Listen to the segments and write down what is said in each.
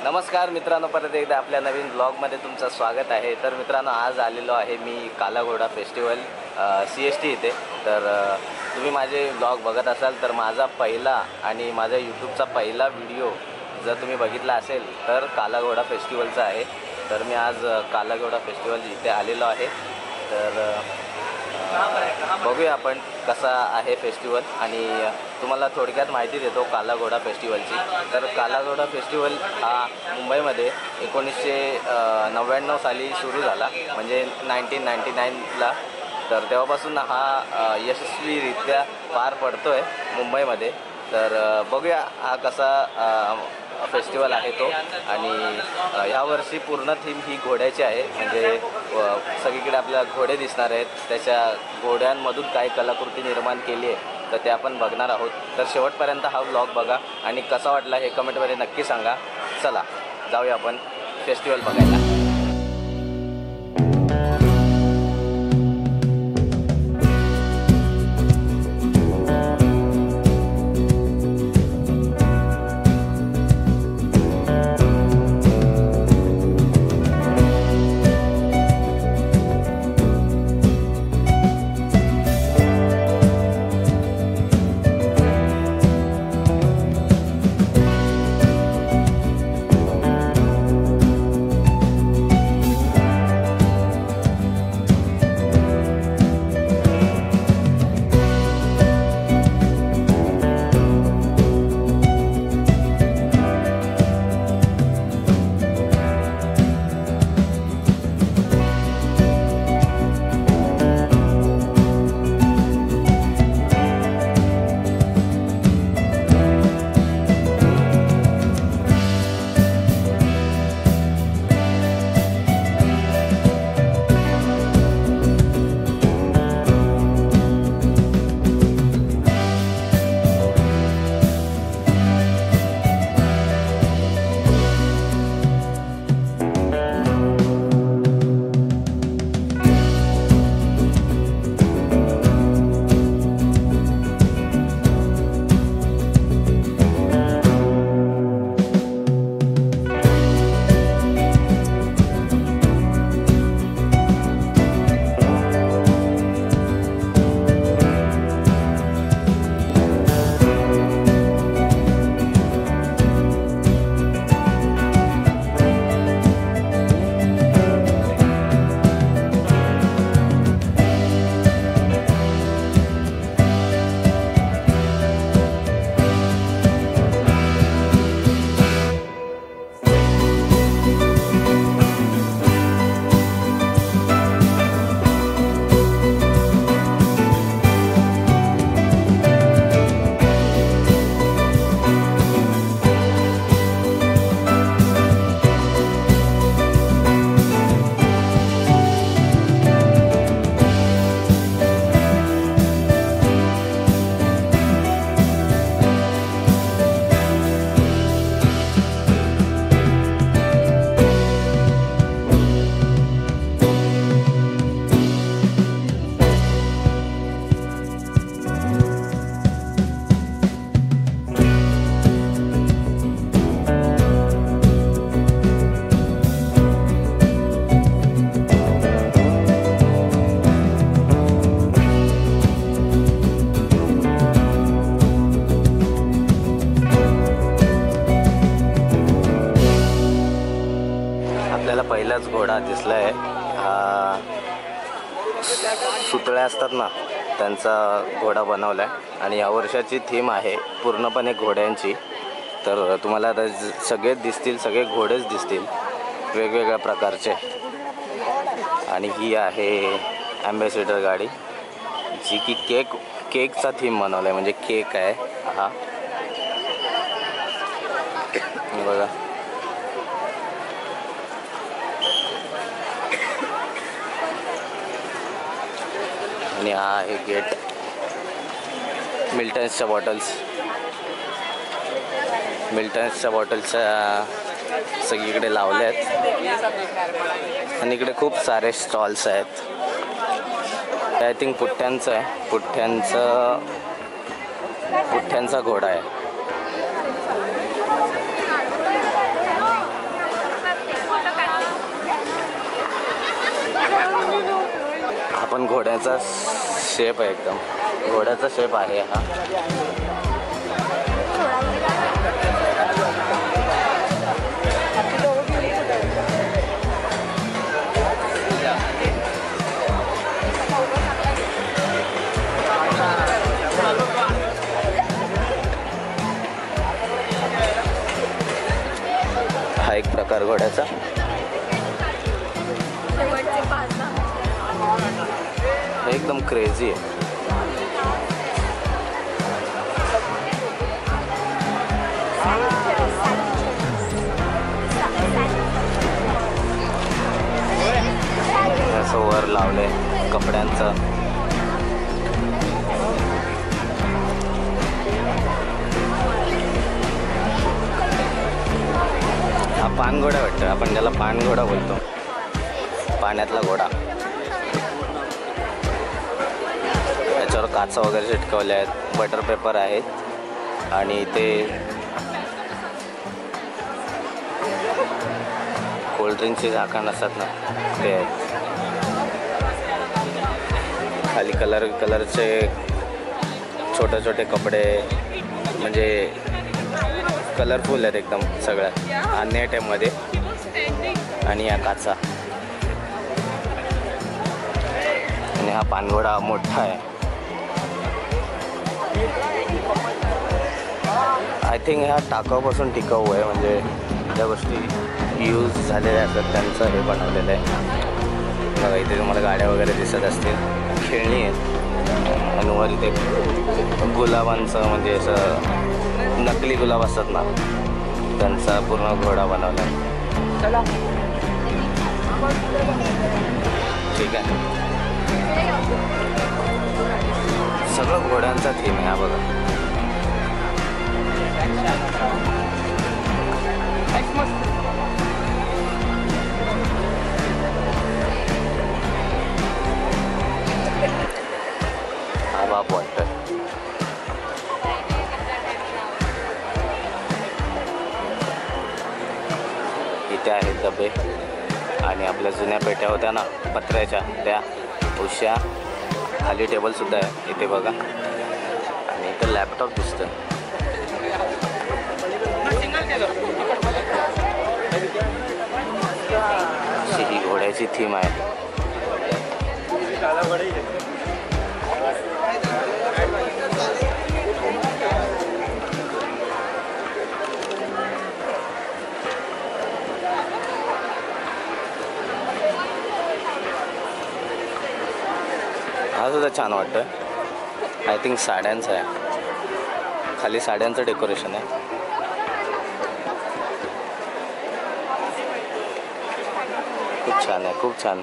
नमस्कार मित्रांनो, परत एकदा आपल्या नवीन ब्लॉगमध्ये तुमचं स्वागत आहे। तर मित्रांनो, आज आलेलो आहे मी काला घोडा फेस्टिवल CST इथे। तर तुम्ही माझे ब्लॉग बघत असाल तर माझा पहिला आणि माझ्या यूट्यूबचा पहिला व्हिडिओ जर तुम्ही बघितला असेल तर काला घोडा फेस्टिवलचा आहे। तर मी आज काला घोडा फेस्टिवल इथे आलेलो आहे। तर बघूया आपण कसा आहे फेस्टिवल आणि तुम्हाला थोडक्यात माहिती देतो काला घोडा फेस्टिवलची। तर काला घोडा फेस्टिवल हा मुंबईमध्ये 1999 साली सुरू झाला, म्हणजे 1999ला। तर तेव्हापासून हा यशस्वीरित्या पार पडतो आहे मुंबईमध्ये। तर बघूया हा कसा फेस्टिवल आहे तो। आणि यावर्षी पूर्ण थीम ही घोड्याची आहे, म्हणजे सगळीकडे आपल्याला घोडे दिसणार आहेत। त्याच्या घोड्यांमधून काय कलाकृती निर्माण केली आहे तर ते आपण बघणार आहोत। तर शेवटपर्यंत हा व्लॉग बघा आणि कसा वाटला हे कमेंटमध्ये नक्की सांगा। चला जाऊया आपण फेस्टिवल बघायला। पहिलाच घोडा दिसलाय, हा सुतळ्या असतात ना त्यांचा घोडा बनवलाय आणि या वर्षाची थीम आहे पूर्णपणे घोड्यांची। तर तुम्हाला आता सगळेच दिसतील, सगळे घोडेच दिसतील वेगवेगळ्या प्रकारचे। आणि ही आहे ॲम्बॅसेडर गाडी, जी की केकचा थीम बनवलाय, म्हणजे केक आहे हा बघा। आणि हा आहे गेट, मिल्टन्सच्या बॉटल्स सगळीकडे लावल्या आहेत आणि इकडे खूप सारे स्टॉल्स आहेत। आय थिंक पुठ्ठ्यांचा आहे, पुठ्ठ्यांचा घोडा आहे। पण घोड्याचा शेप आहे, एकदम घोड्याचा शेप आहे हा. हा एक प्रकार घोड्याचा. एकदम क्रेझी आहे. असं वर लावलंय कपड्यांचं. हा पानघोडा वाटतं, आपण त्याला पानघोडा बोलतो, पाण्यातला घोडा. त्याच्यावर काचा वगैरे चिटकवल्या आहेत, बटर पेपर आहेत आणि ते कोल्ड्रिंकचे झाकण असतात ना ते आहेत. खाली कलरचे छोटे छोटे कपडे, म्हणजे कलरफुल आहेत एकदम सगळ्या. हा नेट आहे मध्ये आणि या काचा. आणि हा पानघोडा मोठा आहे. आय थिंक ह्या टाकाऊपासून टिकाऊ आहे, म्हणजे ज्या गोष्टी यूज झालेल्या असतात त्यांचं हे बनवलेलं आहे. बघा इथे तुम्हाला गाड्या वगैरे दिसत असतील, खेळणी आहेत. आणि वर इथे गुलाबांचं, म्हणजे असं नकली गुलाब असतात ना, त्यांचा पूर्ण घोडा बनवला आहे. ठीक आहे, सगळं घोड्यांचा थीम आहे हा. बघा हा बाप वाटतं. इथे आहेत डबे आणि आपल्या जुन्या पेट्या होत्या ना पत्र्याच्या, त्या उश्या. खाली टेबलसुद्धा आहे इथे बघा. आणि इथं लॅपटॉप दिसतं. ही घोड्याची थीम आहे. हा सुद्धा छान वाटतं. आय थिंक साड्यांचं आहे, खाली साड्यांचं डेकोरेशन आहे. खूप छान आहे, खूप छान.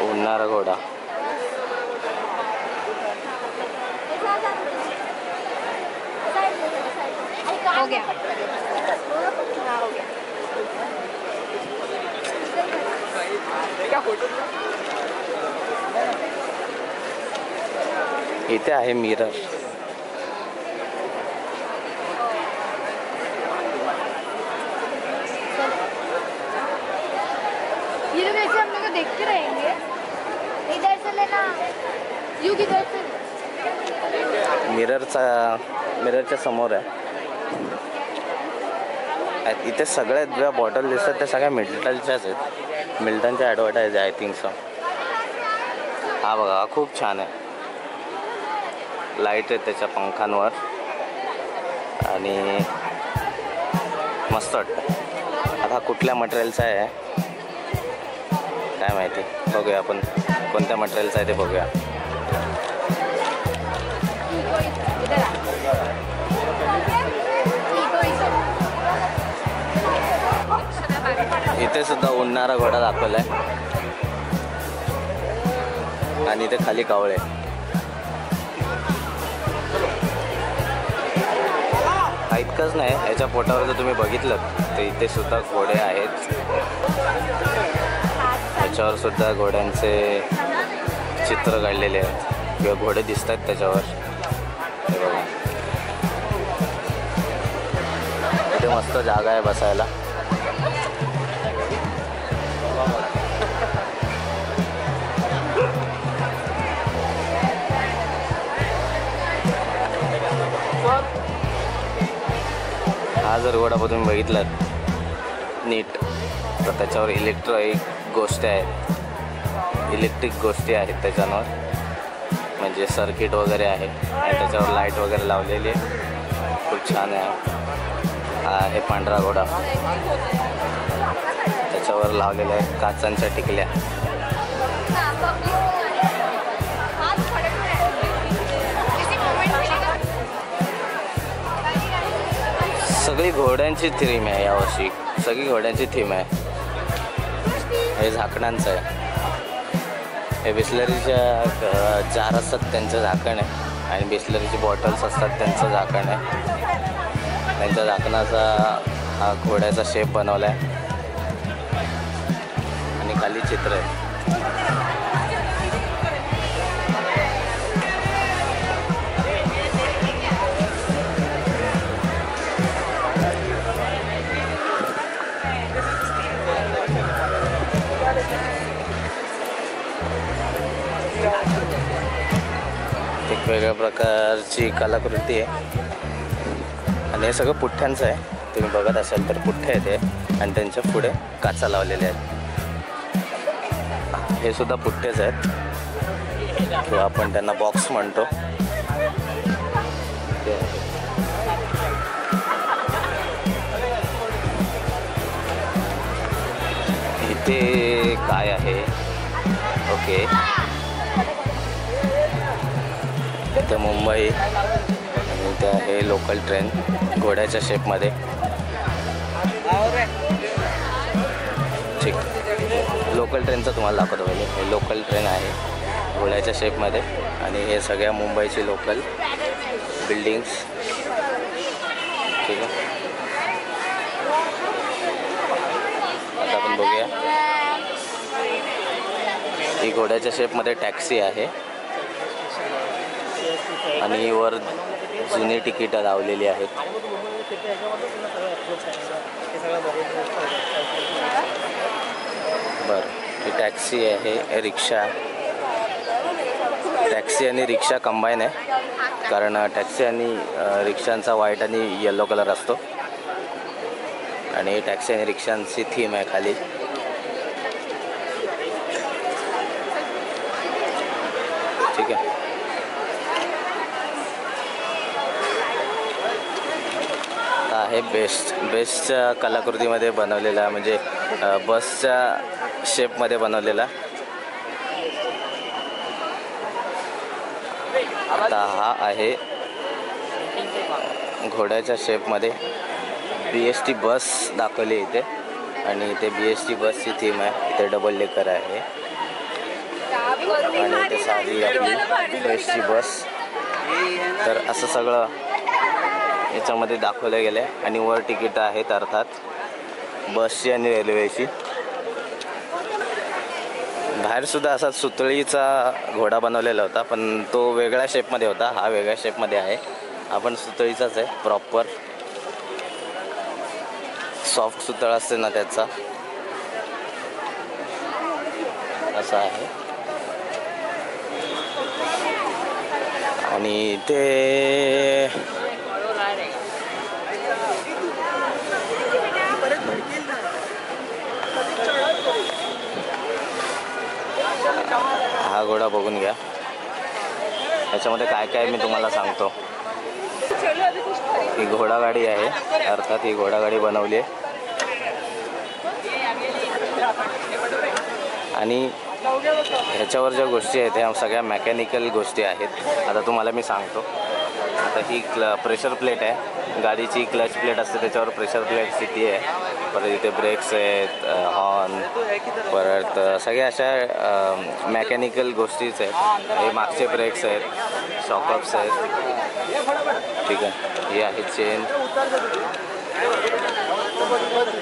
उडणारा घोडा. हो गया. हो गया. इथे आहे मिरर. ये लोग ऐसे हम लोग को देखते रहेंगे. इधर से लेना, यू किधर से. मिररच्या समोर आहे. इथे सगळ्या ज्या बॉटल दिसतात त्या सगळ्या मिल्टनच्याच आहेत. मिल्टनच्या ॲडव्हर्टाईज आहे आय थिंक सो. हा बघा, हा खूप छान आहे. लाईट आहेत त्याच्या पंखांवर आणि मस्त वाटतं. आता कुठल्या मटेरियलचा आहे काय माहिती, बघूया आपण कोणत्या मटेरियलचा आहे ते बघूया. इथे सुद्धा उडणारा घोडा दाखवलाय आणि इथे खाली कावळे. इतकंच नाही, याच्या पोटावर जर तुम्ही बघितलं तर इथे सुद्धा घोडे आहेत. याच्यावर सुद्धा घोड्यांचे चित्र काढलेले आहेत किंवा घोडे दिसत आहेत त्याच्यावर. हे बघा, इथे मस्त जागा आहे बसायला. हा जर घोडा तुम्ही बघितलात नीट तर त्याच्यावर इलेक्ट्रिक गोष्टी आहेत त्याच्यावर, म्हणजे सर्किट वगैरे आहे आणि त्याच्यावर लाईट वगैरे लावलेली आहे. खूप छान आहे. हा आहे पांढरा घोडा, त्याच्यावर लावलेल्या आहेत काचांच्या टिकल्या. सगळी घोड्यांची थीम आहे यावर्षी, सगळी घोड्यांची थीम आहे. हे झाकणांचं आहे, हे बिस्लरीच्या जार असतात त्यांचं झाकण आहे आणि बिस्लरीची बॉटल्स असतात त्यांचं झाकण आहे. त्यांच्या झाकणाचा हा घोड्याचा शेप बनवला आहे आणि खाली चित्र आहे. एक वेगळ्या प्रकारची कलाकृती आहे आणि हे सगळं पुठ्ठ्यांचं आहे. तुम्ही बघत असाल तर पुठ्ठे आहेत आणि त्यांच्या पुढे काचा लावलेल्या आहेत. हे सुद्धा पुठ्ठेच आहेत किंवा आपण त्यांना बॉक्स म्हणतो. इथे काय आहे? ओके, इथे मुंबई आणि इथे आहे लोकल ट्रेन घोड्याच्या शेपमध्ये. ठीक, लोकल ट्रेनचं तुम्हाला दाखवतो पहिले. हे लोकल ट्रेन आहे घोड्याच्या शेपमध्ये आणि हे सगळ्या मुंबईची लोकल बिल्डिंग्स. ठीक आहे, आता आपण बघूया. ही घोड्याच्या शेपमध्ये टॅक्सी आहे आणि वर जुनी तिकीटं लावलेली आहेत. बरं, ही टॅक्सी आहे, रिक्षा. टॅक्सी आणि रिक्षा कंबाईन आहे, कारण टॅक्सी आणि रिक्षांचा व्हाईट आणि येलो कलर असतो आणि टॅक्सी आणि रिक्षांची थीम आहे खाली. ठीक आहे, आहे बेस्टच्या कलाकृतीमध्ये बनवलेला, म्हणजे बसच्या शेपमध्ये बनवलेला. आता हा आहे घोड्याच्या शेपमध्ये BST बस दाखवली इथे आणि इथे BST बसची थीम आहे. इथे डबल डेकर आहे आणि इथे साधी आपली बेस्टची बस. तर असं सगळं याच्यामध्ये दाखवलं गेलं आहे आणि वर तिकीटं आहेत अर्थात बसची आणि रेल्वेची. बाहेरसुद्धा असा सुतळीचा घोडा बनवलेला होता, पण तो वेगळ्या शेपमध्ये होता, हा वेगळ्या शेपमध्ये आहे. आपण सुतळीचाच आहे, प्रॉपर सॉफ्ट सुतळ असते ना त्याचा, असा आहे. आणि ते हा घोडा बघून घ्या, याच्यामध्ये काय काय मी तुम्हाला सांगतो. ही घोडागाडी आहे, अर्थात ही घोडागाडी बनवली आहे आणि ह्याच्यावर ज्या गोष्टी आहेत ह्या सगळ्या मेकॅनिकल गोष्टी आहेत. आता तुम्हाला मी सांगतो. आता ही प्रेशर प्लेट आहे, गाडीची क्लच प्लेट असते त्याच्यावर प्रेशर प्लेट ती आहे. परत इथे ब्रेक्स आहेत, हॉर्न, परत सगळ्या अशा मेकॅनिकल गोष्टीच आहेत. हे मागचे ब्रेक्स आहेत, शॉकअप्स आहेत. ठीक आहे, ही आहे चेन.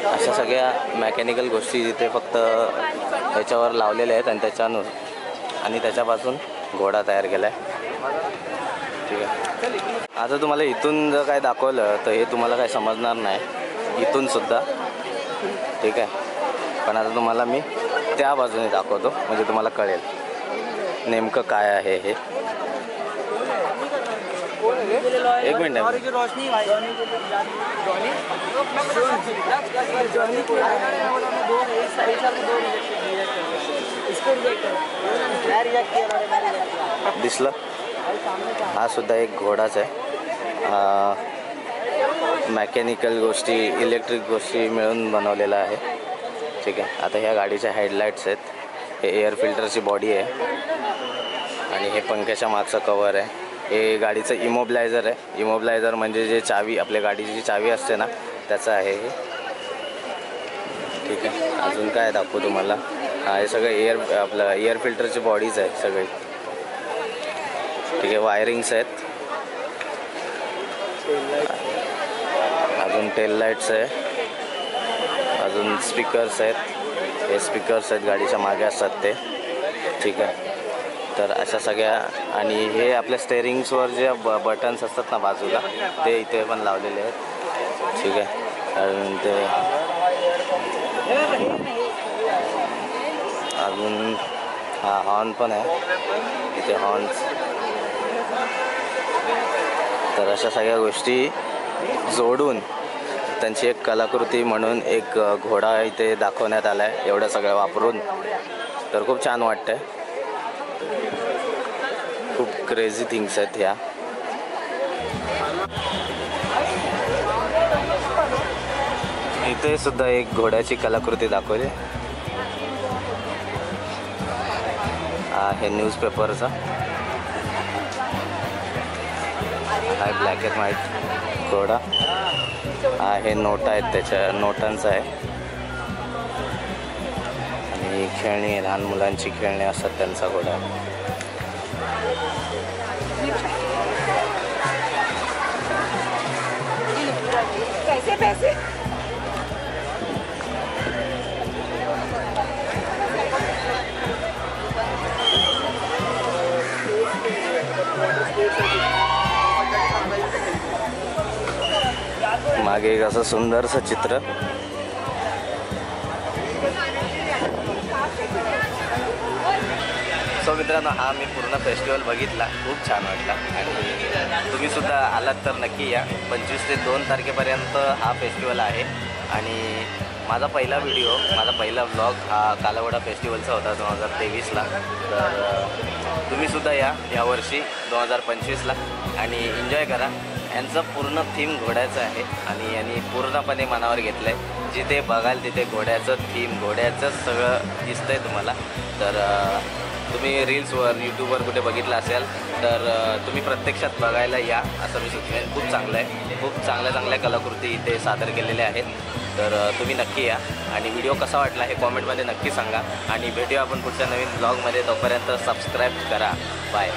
अशा सगळ्या मेकॅनिकल गोष्टी तिथे फक्त ह्याच्यावर लावलेल्या आहेत आणि त्याच्यापासून घोडा तयार केला आहे. ठीक आहे, आता तुम्हाला इथून जर काय दाखवलं तर हे तुम्हाला काय समजणार नाही इथूनसुद्धा. ठीक आहे, पण आता तुम्हाला मी त्या बाजूने दाखवतो म्हणजे तुम्हाला कळेल नेमकं काय आहे हे. एक मिनट और जो रोशनी भाई जॉनी के लिए जॉनी जॉनी को दो एक साल में दो रिजेक्ट कर इसको रिजेक्ट कर मैं रिजेक्ट किया मैं रिजेक्ट किया दिसलं. हा सुद्धा एक घोडाच आहे. मॅकॅनिकल गोष्टी इलेक्ट्रिक गोष्टी मिळून बनवलेला आहे. ठीक आहे. आता ह्या गाडीच्या हेडलाईट्स आहेत. हे एअर फिल्टरची बॉडी आहे आणि हे पंख्याच्या मागचं कवर आहे. हे गाडीचं इमोबिलायझर आहे. इमोबिलायझर म्हणजे जे चावी आपल्या गाडीची जी चावी असते ना त्याचं आहे हे. ठीक आहे. अजून काय दाखवू तुम्हाला. हे सगळं आपलं एअर फिल्टरची बॉडीज आहे सगळी. ठीक आहे. वायरिंग्स आहेत. अजून टेल लाईट्स आहे. अजून स्पीकर्स आहेत. हे स्पीकर्स आहेत गाडीच्या मागे असतात ते. ठीक आहे. तर अशा सगळ्या आणि हे आपल्या स्टेअरिंग्सवर जे बटन्स असतात ना बाजूला ते इथे पण लावलेले आहेत. ठीक आहे. अजून ते अजून हा हॉर्न पण आहे इथे हॉर्न्स. तर अशा सगळ्या गोष्टी जोडून त्यांची एक कलाकृती म्हणून एक घोडा इथे दाखवण्यात आला आहे. एवढं सगळं वापरून तर खूप छान वाटतं आहे. खूप क्रेझी थिंग्स आहेत ह्या. इथे सुद्धा एक घोड्याची कलाकृती दाखवली. हे न्यूजपेपरचा हा ब्लॅक अँड व्हाईट घोडा. हे नोटा आहेत त्याच्या नोटांचं आहे. आणि खेळणी लहान मुलांची खेळणी असतात त्यांचा घोडा. पैसे मागे एक असं सुंदरसं चित्र. सो मित्रांनो हा मी पूर्ण फेस्टिवल बघितला. खूप छान वाटला आणि तुम्ही सुद्धा आलात तर नक्की या. 25 ते 2 तारखेपर्यंत हा फेस्टिवल आहे. आणि माझा पहिला व्हिडिओ माझा पहिला व्लॉग हा कालाघोडा फेस्टिवलचा होता 2023ला. तर तुम्हीसुद्धा यावर्षी 2025ला आणि एन्जॉय करा. यांचं पूर्ण थीम घोड्याचं आहे आणि यांनी पूर्णपणे मनावर घेतलं आहे. जिथे बघाल तिथे घोड्याचं थीम घोड्याचंच सगळं दिसतं आहे तुम्हाला. तर तुम्ही रील्सवर यूट्यूबवर कुठे बघितलं असेल तर तुम्ही प्रत्यक्षात बघायला या असं मी सुचवेन. खूप चांगलं आहे. खूप चांगल्या कलाकृती इथे सादर केलेल्या आहेत. तर तुम्ही नक्की या आणि व्हिडिओ कसा वाटला हे कॉमेंटमध्ये नक्की सांगा. आणि भेटूया आपण पुढच्या नवीन ब्लॉगमध्ये. तोपर्यंत सबस्क्राईब करा. बाय.